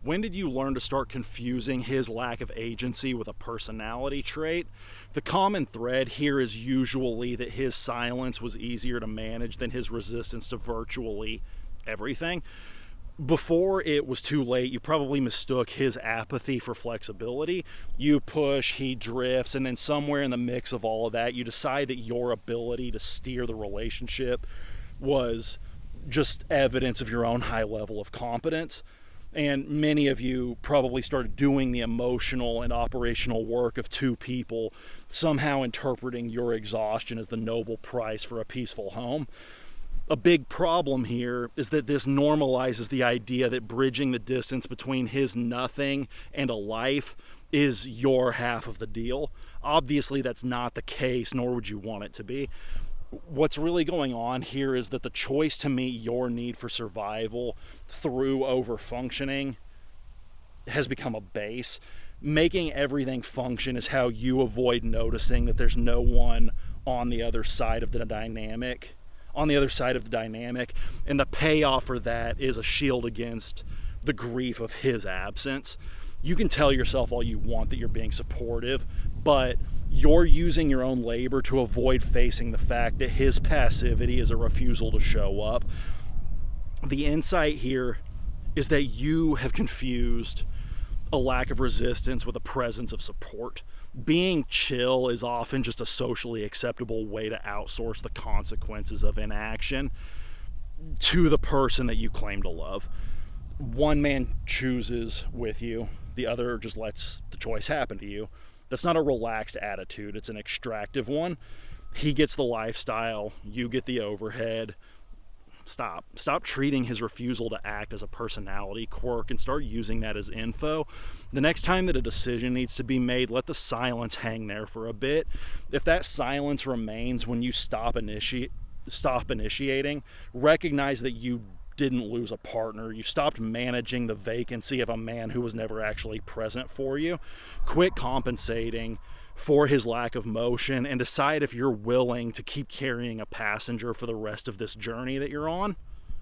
When did you learn to start confusing his lack of agency with a personality trait? The common thread here is usually that his silence was easier to manage than his resistance to virtually everything. Before it was too late, you probably mistook his apathy for flexibility. You push, he drifts, and then somewhere in the mix of all of that, you decide that your ability to steer the relationship was just evidence of your own high level of competence. And many of you probably started doing the emotional and operational work of two people, somehow interpreting your exhaustion as the noble price for a peaceful home. A big problem here is that this normalizes the idea that bridging the distance between his nothing and a life is your half of the deal. Obviously, that's not the case, nor would you want it to be. What's really going on here is that the choice to meet your need for survival through over-functioning has become a base. Making everything function is how you avoid noticing that there's no one on the other side of the dynamic. And the payoff for that is a shield against the grief of his absence. You can tell yourself all you want that you're being supportive, but you're using your own labor to avoid facing the fact that his passivity is a refusal to show up. The insight here is that you have confused a lack of resistance with a presence of support. Being chill is often just a socially acceptable way to outsource the consequences of inaction to the person that you claim to love. One man chooses with you, the other just lets the choice happen to you. That's not a relaxed attitude, it's an extractive one. He gets the lifestyle, you get the overhead. Stop treating his refusal to act as a personality quirk and start using that as info. The next time that a decision needs to be made, let the silence hang there for a bit. If that silence remains when you stop initiating, recognize that you didn't lose a partner. You stopped managing the vacancy of a man who was never actually present for you. Quit compensating for his lack of motion and decide if you're willing to keep carrying a passenger for the rest of this journey that you're on.